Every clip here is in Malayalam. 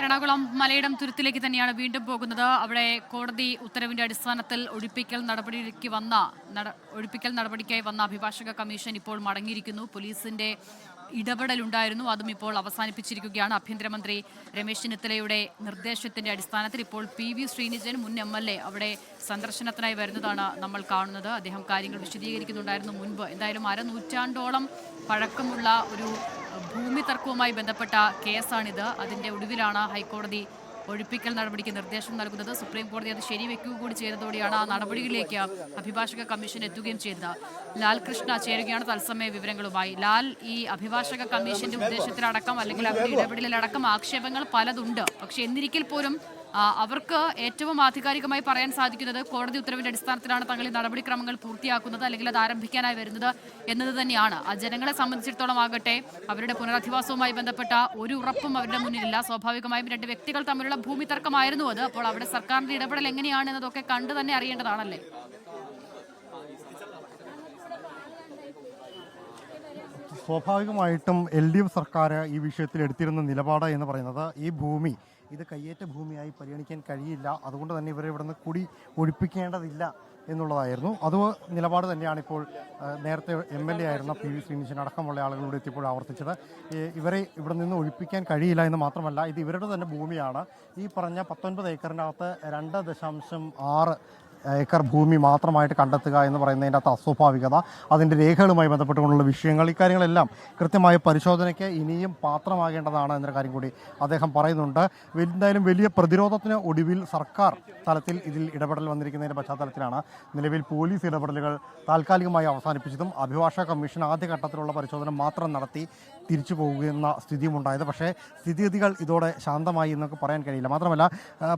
എറണാകുളം മലയിടം തുരുത്തിലേക്ക് തന്നെയാണ് വീണ്ടും പോകുന്നത്. അവിടെ കോടതി ഉത്തരവിന്റെ അടിസ്ഥാനത്തിൽ ഒഴിപ്പിക്കൽ നടപടിക്കായി വന്ന അഭിഭാഷക കമ്മീഷൻ ഇപ്പോൾ മടങ്ങിയിരിക്കുന്നു. പോലീസിന്റെ ഇടപെടലുണ്ടായിരുന്നു, അതും ഇപ്പോൾ അവസാനിപ്പിച്ചിരിക്കുകയാണ്. ആഭ്യന്തരമന്ത്രി രമേശ് ചെന്നിത്തലയുടെ നിർദ്ദേശത്തിന്റെ അടിസ്ഥാനത്തിൽ ഇപ്പോൾ PV ശ്രീനിജൻ മുൻ MLA അവിടെ സന്ദർശനത്തിനായി വരുന്നതാണ് നമ്മൾ കാണുന്നത്. അദ്ദേഹം കാര്യങ്ങൾ വിശദീകരിക്കുന്നുണ്ടായിരുന്നു മുൻപ്. എന്തായാലും അരനൂറ്റാണ്ടോളം പഴക്കമുള്ള ഒരു ഭൂമി തർക്കവുമായി ബന്ധപ്പെട്ട കേസാണിത്. അതിന്റെ ഒടുവിലാണ് ഹൈക്കോടതി ഒഴിപ്പിക്കൽ നടപടിക്ക് നിർദ്ദേശം നൽകുന്നത്. സുപ്രീം കോടതി അത് ശരിവെക്കുക കൂടി ചെയ്തതോടെയാണ് ആ നടപടികളിലേക്ക് അഭിഭാഷക കമ്മീഷൻ എത്തുകയും ചെയ്തത്. ലാൽ കൃഷ്ണ ചേരുകയാണ് തത്സമയ വിവരങ്ങളുമായി. ലാൽ, ഈ അഭിഭാഷക കമ്മീഷന്റെ ഉദ്ദേശത്തിലടക്കം അല്ലെങ്കിൽ അവരുടെ ഇടപെടലിലടക്കം ആക്ഷേപങ്ങൾ പലതുണ്ട്. പക്ഷെ എന്നിരിക്കൽ പോലും അവർക്ക് ഏറ്റവും ആധികാരികമായി പറയാൻ സാധിക്കുന്നത് കോടതി ഉത്തരവിന്റെ അടിസ്ഥാനത്തിലാണ് തങ്ങൾ ഈ നടപടിക്രമങ്ങൾ പൂർത്തിയാക്കുന്നത് അല്ലെങ്കിൽ അത് ആരംഭിക്കാനായി വരുന്നത് എന്നത് തന്നെയാണ്. ആ ജനങ്ങളെ സംബന്ധിച്ചിടത്തോളം ആകട്ടെ അവരുടെ പുനരധിവാസവുമായി ബന്ധപ്പെട്ട ഒരു ഉറപ്പും അവരുടെ മുന്നിലില്ല. സ്വാഭാവികമായും രണ്ട് വ്യക്തികൾ തമ്മിലുള്ള ഭൂമി തർക്കമായിരുന്നു അത്. അപ്പോൾ അവിടെ സർക്കാരിന്റെ ഇടപെടൽ എങ്ങനെയാണ് എന്നതൊക്കെ കണ്ടു തന്നെ അറിയേണ്ടതാണല്ലേ? സ്വാഭാവികമായിട്ടും LDF സർക്കാർ ഈ വിഷയത്തിൽ എടുത്തിരുന്ന നിലപാട് എന്ന് പറയുന്നത് ഈ ഭൂമി ഇത് കയ്യേറ്റ ഭൂമിയായി പരിഗണിക്കാൻ കഴിയില്ല, അതുകൊണ്ട് തന്നെ ഇവരെ ഇവിടുന്ന് കൂടി ഒഴിപ്പിക്കേണ്ടതില്ല എന്നുള്ളതായിരുന്നു. അത് നിലപാട് തന്നെയാണ് ഇപ്പോൾ നേരത്തെ MLA ആയിരുന്ന PV ശ്രീനിജൻ അടക്കമുള്ള ആളുകളോട് എത്തിയപ്പോൾ ആവർത്തിച്ചത്. ഇവരെ ഇവിടെ നിന്ന് ഒഴിപ്പിക്കാൻ കഴിയില്ല എന്ന് മാത്രമല്ല, ഇത് ഇവരുടെ തന്നെ ഭൂമിയാണ്. ഈ പറഞ്ഞ 19 ഏക്കറിനകത്ത് 2.6 ഏക്കർ ഭൂമി മാത്രമായിട്ട് കണ്ടെത്തുക എന്ന് പറയുന്നതിൻ്റെ അകത്ത് അസ്വാഭാവികത, അതിൻ്റെ രേഖകളുമായി ബന്ധപ്പെട്ടുകൊണ്ടുള്ള വിഷയങ്ങൾ, ഇക്കാര്യങ്ങളെല്ലാം കൃത്യമായ പരിശോധനയ്ക്ക് ഇനിയും പാത്രമാകേണ്ടതാണ് എന്നൊരു കാര്യം കൂടി അദ്ദേഹം പറയുന്നുണ്ട്. എന്തായാലും വലിയ പ്രതിരോധത്തിന് ഒടുവിൽ സർക്കാർ തലത്തിൽ ഇതിൽ ഇടപെടൽ വന്നിരിക്കുന്നതിൻ്റെ പശ്ചാത്തലത്തിലാണ് നിലവിൽ പോലീസ് ഇടപെടലുകൾ താൽക്കാലികമായി അവസാനിപ്പിച്ചതും അഭിഭാഷക കമ്മീഷൻ ആദ്യഘട്ടത്തിലുള്ള പരിശോധന മാത്രം നടത്തി തിരിച്ചു പോകുന്ന സ്ഥിതിയും ഉണ്ടായത്. പക്ഷേ സ്ഥിതിഗതികൾ ഇതോടെ ശാന്തമായി എന്നൊക്കെ പറയാൻ കഴിയില്ല. മാത്രമല്ല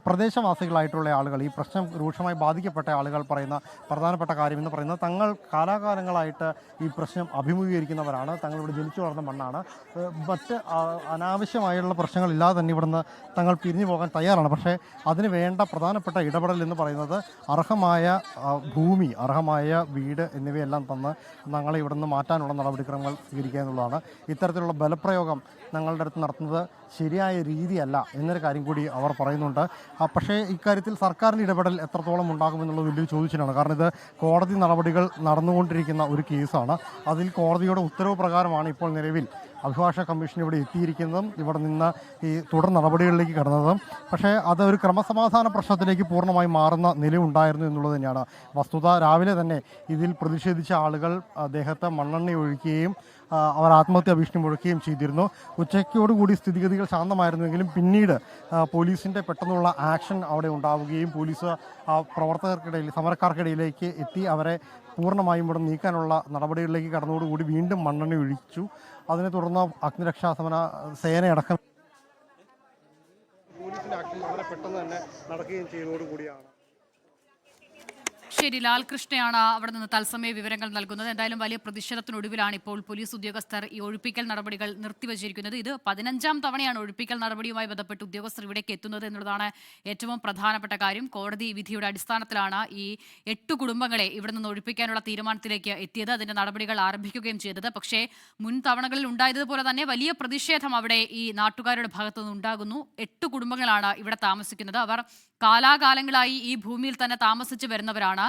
പ്രദേശവാസികളായിട്ടുള്ള ആളുകൾ, ഈ പ്രശ്നം രൂക്ഷമായി ബാധിക്കപ്പെട്ട ആളുകൾ പറയുന്ന പ്രധാനപ്പെട്ട കാര്യം എന്ന് പറയുന്നത് തങ്ങൾ കാലാകാലങ്ങളായിട്ട് ഈ പ്രശ്നം അഭിമുഖീകരിക്കുന്നവരാണ്, തങ്ങളിവിടെ ജനിച്ചു വളർന്ന മണ്ണാണ്, മറ്റ് അനാവശ്യമായുള്ള പ്രശ്നങ്ങളില്ലാതെ തന്നെ ഇവിടുന്ന് തങ്ങൾ പിരിഞ്ഞു പോകാൻ തയ്യാറാണ്. പക്ഷേ അതിന് വേണ്ട പ്രധാനപ്പെട്ട ഇടപെടൽ എന്ന് പറയുന്നത് അർഹമായ ഭൂമി, അർഹമായ വീട് എന്നിവയെല്ലാം തന്ന് ഞങ്ങളെ ഇവിടുന്ന് മാറ്റാനുള്ള നടപടിക്രമങ്ങൾ സ്വീകരിക്കുക എന്നുള്ളതാണ്. ഇത്തരത്തിലുള്ള ബലപ്രയോഗം ഞങ്ങളുടെ അടുത്ത് നടത്തുന്നത് ശരിയായ രീതിയല്ല എന്നൊരു കാര്യം കൂടി അവർ പറയുന്നുണ്ട്. പക്ഷേ ഇക്കാര്യത്തിൽ സർക്കാരിൻ്റെ ഇടപെടൽ എത്രത്തോളം ഉണ്ടാകുമെന്നുള്ളത് വലിയൊരു ചോദിച്ചിട്ടാണ്. കാരണം ഇത് കോടതി നടപടികൾ നടന്നുകൊണ്ടിരിക്കുന്ന ഒരു കേസാണ്. അതിൽ കോടതിയുടെ ഉത്തരവ് പ്രകാരമാണ് ഇപ്പോൾ നിലവിൽ അഭിഭാഷക കമ്മീഷൻ ഇവിടെ എത്തിയിരിക്കുന്നതും ഇവിടെ നിന്ന് ഈ തുടർ നടപടികളിലേക്ക് കടന്നതും. പക്ഷേ അത് ഒരു ക്രമസമാധാന പ്രശ്നത്തിലേക്ക് പൂർണ്ണമായി മാറുന്ന നിലയുണ്ടായിരുന്നു എന്നുള്ളത് തന്നെയാണ് വസ്തുത. രാവിലെ തന്നെ ഇതിൽ പ്രതിഷേധിച്ച ആളുകൾ അദ്ദേഹത്തെ മണ്ണെണ്ണ ഒഴിക്കുകയും അവർ ആത്മഹത്യാ ഭീഷണി മുഴക്കുകയും ചെയ്തിരുന്നു. ഉച്ചയ്ക്കോടുകൂടി സ്ഥിതിഗതികൾ ശാന്തമായിരുന്നുവെങ്കിലും പിന്നീട് പോലീസിൻ്റെ പെട്ടെന്നുള്ള ആക്ഷൻ അവിടെ ഉണ്ടാവുകയും പോലീസ് പ്രവർത്തകർക്കിടയിൽ, സമരക്കാർക്കിടയിലേക്ക് എത്തി അവരെ പൂർണ്ണമായും ഇവിടെ നീക്കാനുള്ള നടപടികളിലേക്ക് കടന്നതോടുകൂടി വീണ്ടും മണ്ണെണ്ണ ഒഴിച്ചു. അതിനെ തുടർന്ന് അഗ്നിരക്ഷാ സമര സേനയടക്കം പോലീസിൻ്റെ ആക്ഷൻ വളരെ പെട്ടെന്ന് തന്നെ നടക്കുകയും ചെയ്തതോടുകൂടിയാണ്. ശരി, ലാൽ കൃഷ്ണയാണ് അവിടെ നിന്ന് തത്സമയ വിവരങ്ങൾ നൽകുന്നത്. എന്തായാലും വലിയ പ്രതിഷേധത്തിനൊടുവിലാണ് ഇപ്പോൾ പോലീസ് ഉദ്യോഗസ്ഥർ ഈ ഒഴിപ്പിക്കൽ നടപടികൾ നിർത്തിവച്ചിരിക്കുന്നത്. ഇത് 15ാം തവണയാണ് ഒഴിപ്പിക്കൽ നടപടിയുമായി ബന്ധപ്പെട്ട് ഉദ്യോഗസ്ഥർ ഇവിടേക്ക് എത്തുന്നത് എന്നുള്ളതാണ് ഏറ്റവും പ്രധാനപ്പെട്ട കാര്യം. കോടതി വിധിയുടെ അടിസ്ഥാനത്തിലാണ് ഈ 8 കുടുംബങ്ങളെ ഇവിടെ നിന്ന് ഒഴിപ്പിക്കാനുള്ള തീരുമാനത്തിലേക്ക് എത്തിയത്, അതിന്റെ നടപടികൾ ആരംഭിക്കുകയും ചെയ്തത്. പക്ഷേ മുൻ തവണകളിൽ ഉണ്ടായതുപോലെ തന്നെ വലിയ പ്രതിഷേധം അവിടെ ഈ നാട്ടുകാരുടെ ഭാഗത്തുനിന്ന് ഉണ്ടാകുന്നു. 8 കുടുംബങ്ങളാണ് ഇവിടെ താമസിക്കുന്നത്. അവർ കാലാകാലങ്ങളായി ഈ ഭൂമിയിൽ തന്നെ താമസിച്ചു വരുന്നവരാണ്.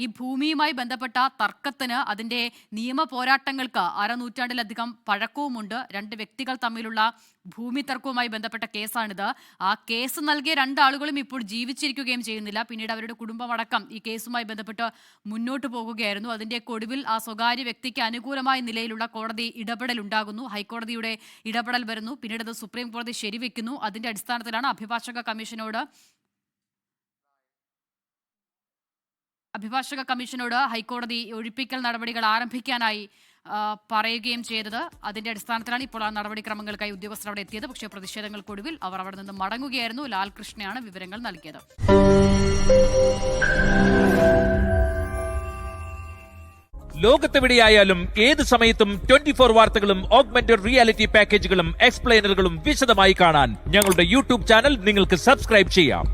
ഈ ഭൂമിയുമായി ബന്ധപ്പെട്ട തർക്കത്തിന്, അതിൻ്റെ നിയമ പോരാട്ടങ്ങൾക്ക് അരനൂറ്റാണ്ടിലധികം പഴക്കവുമുണ്ട്. 2 വ്യക്തികൾ തമ്മിലുള്ള ഭൂമി തർക്കവുമായി ബന്ധപ്പെട്ട കേസാണിത്. ആ കേസ് നൽകിയ 2 ആളുകളും ഇപ്പോൾ ജീവിച്ചിരിക്കുകയും ചെയ്യുന്നില്ല. പിന്നീട് അവരുടെ കുടുംബമടക്കം ഈ കേസുമായി ബന്ധപ്പെട്ട് മുന്നോട്ട് പോകുകയായിരുന്നു. അതിൻ്റെ ഒടുവിൽ ആ സ്വകാര്യ വ്യക്തിക്ക് അനുകൂലമായ നിലയിലുള്ള കോടതി ഇടപെടൽ ഉണ്ടാകുന്നു. ഹൈക്കോടതിയുടെ ഇടപെടൽ വരുന്നു. പിന്നീട് അത് സുപ്രീം കോടതി ശരിവെക്കുന്നു. അതിൻ്റെ അടിസ്ഥാനത്തിലാണ് അഭിഭാഷക കമ്മീഷനോട് ഹൈക്കോടതി ഒഴിപ്പിക്കൽ നടപടികൾ ആരംഭിക്കാനായി പറയുകയും ചെയ്തത്. അതിന്റെ അടിസ്ഥാനത്തിലാണ് ഇപ്പോൾ ആ നടപടിക്രമങ്ങൾക്കായി ഉദ്യോഗസ്ഥർ അവിടെ എത്തിയത്. പക്ഷേ പ്രതിഷേധങ്ങൾക്കൊടുവിൽ അവർ അവിടെ നിന്ന് മടങ്ങുകയായിരുന്നു. ലാൽ കൃഷ്ണയാണ് വിവരങ്ങൾ നൽകിയത്. ലോകത്തെവിടെയായാലും ഏത് സമയത്തും 24 വാർത്തകളും ഓഗ്മെന്റഡ് റിയാലിറ്റി പാക്കേജുകളും എക്സ്പ്ലെയിനറുകളും വിശദമായി കാണാൻ ഞങ്ങളുടെ YouTube ചാനൽ നിങ്ങൾക്ക് സബ്സ്ക്രൈബ് ചെയ്യാം.